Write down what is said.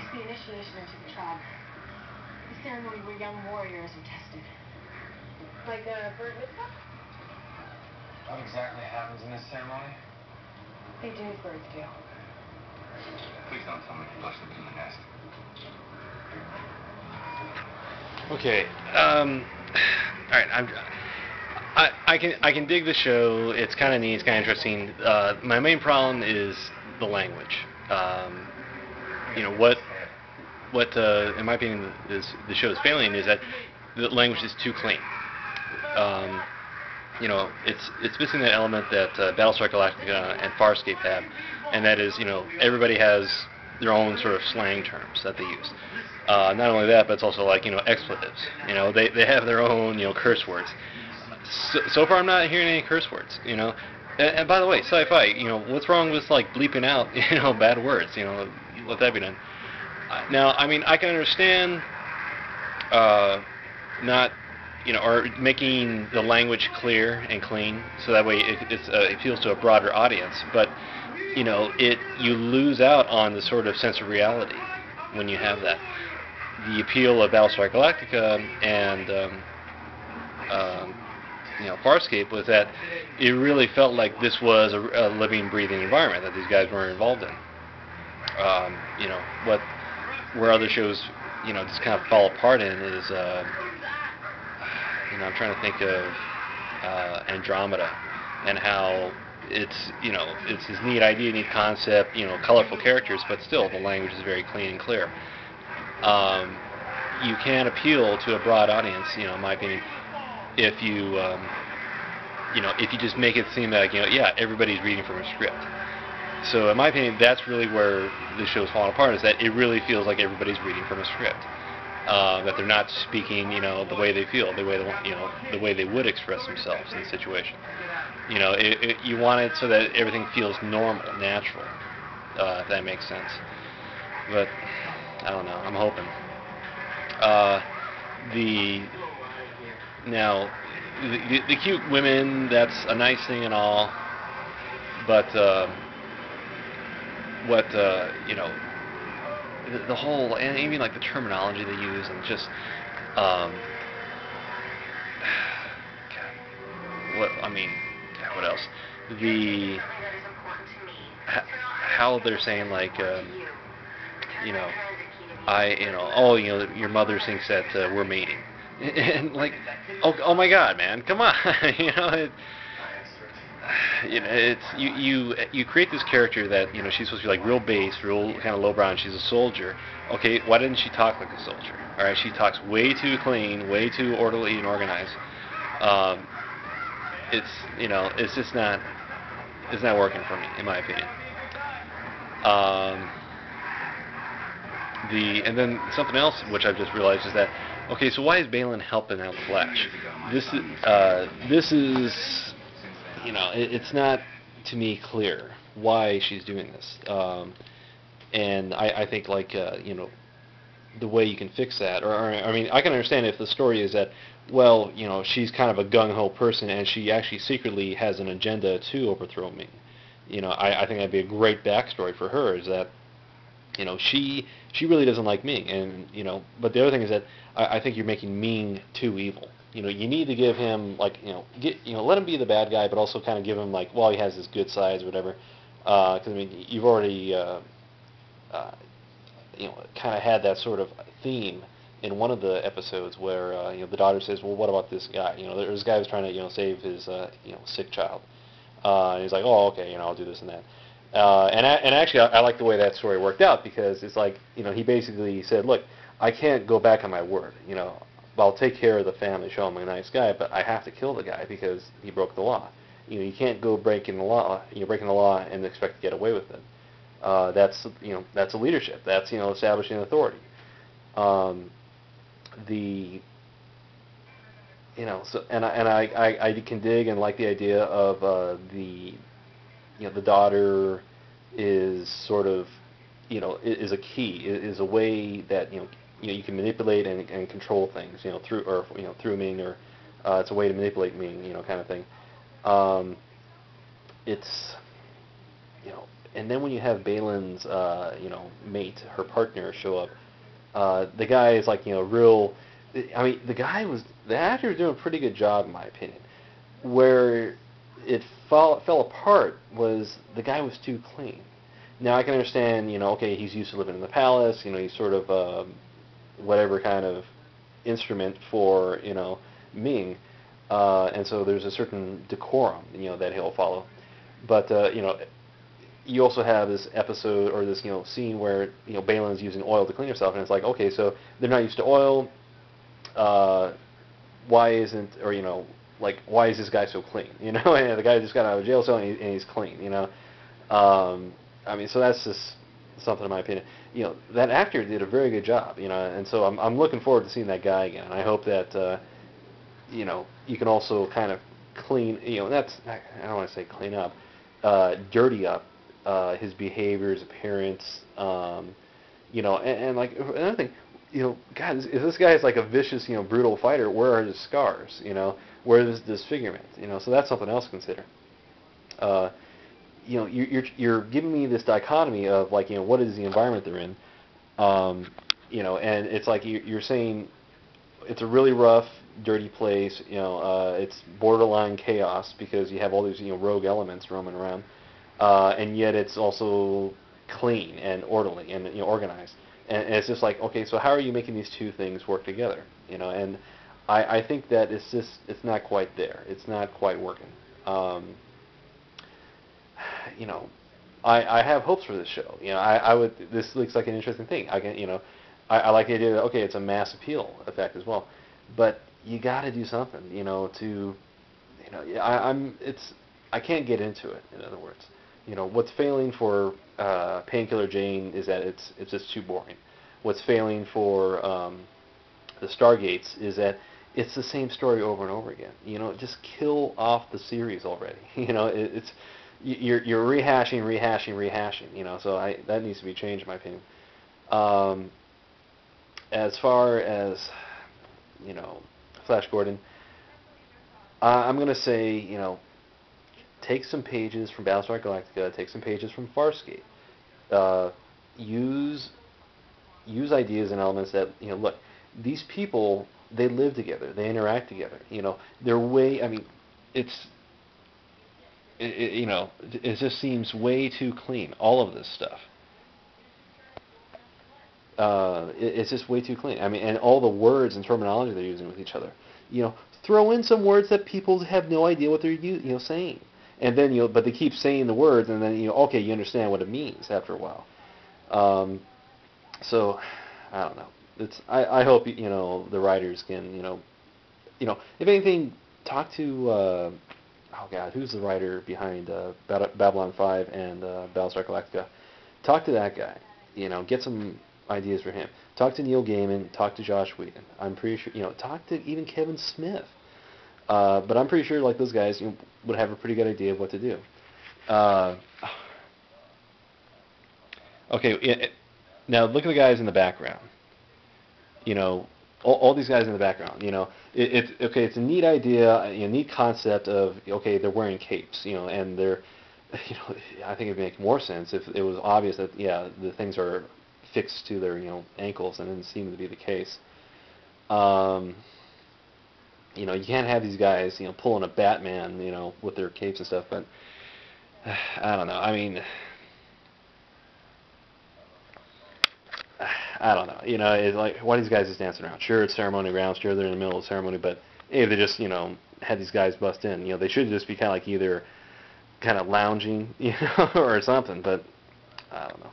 It's the initiation into the tribe. The ceremony where young warriors are tested. Like a bird mitzvah? What exactly happens in this ceremony? They do as birds do. Please don't tell me you flush them from the nest. Okay. All right. I can dig the show. It's kind of neat. It's kind of interesting. My main problem is the language. What in my opinion is the show is failing is that the language is too clean. It's missing that element that Battlestar Galactica and Farscape have, and that is, everybody has their own sort of slang terms that they use. Not only that, but it's also like, expletives. They have their own, curse words. So far, I'm not hearing any curse words. And by the way, sci-fi. What's wrong with like bleeping out, bad words? Let that be done. Now, I mean, I can understand not, or making the language clear and clean, so that way it appeals to a broader audience. But you lose out on the sort of sense of reality when you have that. The appeal of Battlestar Galactica and Farscape was that it really felt like this was a living, breathing environment that these guys were involved in. Where other shows, just kind of fall apart in is, I'm trying to think of Andromeda and how it's this neat idea, neat concept, colorful characters, but still the language is very clean and clear. You can appeal to a broad audience, in my opinion, if you just make it seem like, everybody's reading from a script. So in my opinion, that's really where the show's falling apart, is that it really feels like everybody's reading from a script. That they're not speaking, the way they feel, the way they would express themselves in the situation. You want it so that everything feels normal, natural, if that makes sense. But I don't know. I'm hoping. The cute women, that's a nice thing and all, but the whole, and even like the terminology they use, and just what else? How they're saying like your mother thinks that we're mating, and like, oh my God, man, come on, you create this character that she's supposed to be like real base, real kind of lowbrow, and she's a soldier. Okay, why didn't she talk like a soldier? All right, she talks way too clean, way too orderly and organized. It's just not working for me, in my opinion. And then something else which I've just realized is that, okay, so why is Baylan helping out the Flash? This is it's not to me clear why she's doing this. And I think like the way you can fix that, or I mean, I can understand if the story is that, well, she's kind of a gung-ho person and she actually secretly has an agenda to overthrow Ming. I think that'd be a great backstory for her, is that she really doesn't like Ming, and but the other thing is that I think you're making Ming too evil. You need to give him like let him be the bad guy, but also kind of give him like, well, he has his good sides or whatever. Because I mean, you've already kind of had that sort of theme in one of the episodes where the daughter says, well, what about this guy? There's this guy who's trying to save his sick child. And he's like, oh, okay, I'll do this and that. And actually, I like the way that story worked out, because it's like, he basically said, look, I can't go back on my word. I'll take care of the family, show him a nice guy, but I have to kill the guy because he broke the law. You can't go breaking the law, breaking the law and expect to get away with it. That's a leadership. That's establishing authority. So I can dig and like the idea of the daughter is sort of is a key, is a way that you can manipulate and control things through Ming, or it's a way to manipulate Ming, kind of thing. It's and then when you have Balin's, mate, her partner, show up, the guy is like, real. I mean, the actor was doing a pretty good job, in my opinion. Where it fell apart was the guy was too clean. Now I can understand, okay, he's used to living in the palace, he's sort of whatever kind of instrument for, Ming, and so there's a certain decorum, that he'll follow. But you also have this episode or this scene where Balin's using oil to clean herself, and it's like, okay, so they're not used to oil. Why isn't, or why is this guy so clean? And the guy just got out of jail cell and he's clean. I mean, so that's just something in my opinion. That actor did a very good job. And so I'm looking forward to seeing that guy again. And I hope that you can also kind of clean. That's, I don't want to say clean up, dirty up his behavior, his appearance. And like another thing. God, if this guy is like a vicious, brutal fighter, where are his scars? Where is this disfigurement? So that's something else to consider. You're giving me this dichotomy of like, what is the environment they're in? And it's like you're saying it's a really rough, dirty place. It's borderline chaos because you have all these, rogue elements roaming around, and yet it's also clean and orderly and organized. And it's just like, okay, so how are you making these two things work together? And I think that it's not quite there. It's not quite working. I have hopes for this show. This looks like an interesting thing. I like the idea that, okay, it's a mass appeal effect as well, but you got to do something, I can't get into it, in other words. What's failing for Painkiller Jane is that it's just too boring. What's failing for the Stargates is that it's the same story over and over again. Just kill off the series already. You're rehashing. So that needs to be changed, in my opinion. As far as Flash Gordon, I'm gonna say take some pages from Battlestar Galactica, take some pages from Farscape. Use ideas and elements that, look, these people, they live together, they interact together. Their way, I mean, it just seems way too clean, all of this stuff. It's just way too clean. I mean, and all the words and terminology they're using with each other. Throw in some words that people have no idea what they're saying. And then but they keep saying the words, and then okay, you understand what it means after a while. So I don't know. I hope the writers can if anything, talk to oh God, who's the writer behind Babylon 5 and Battlestar Galactica? Talk to that guy. Get some ideas for him. Talk to Neil Gaiman. Talk to Josh Whedon. I'm pretty sure talk to even Kevin Smith. But I'm pretty sure like those guys would have a pretty good idea of what to do. Okay, now look at the guys in the background. All these guys in the background. It's a neat idea, a neat concept of okay, they're wearing capes, and they're, I think it'd make more sense if it was obvious that the things are fixed to their ankles, and it didn't seem to be the case. You can't have these guys, pulling a Batman, with their capes and stuff, but I don't know. I mean, I don't know. It's like, why are these guys just dancing around? Sure, it's ceremony grounds. Sure, they're in the middle of the ceremony, but hey, they just, had these guys bust in. They should just be kind of like either kind of lounging, or something, but I don't know.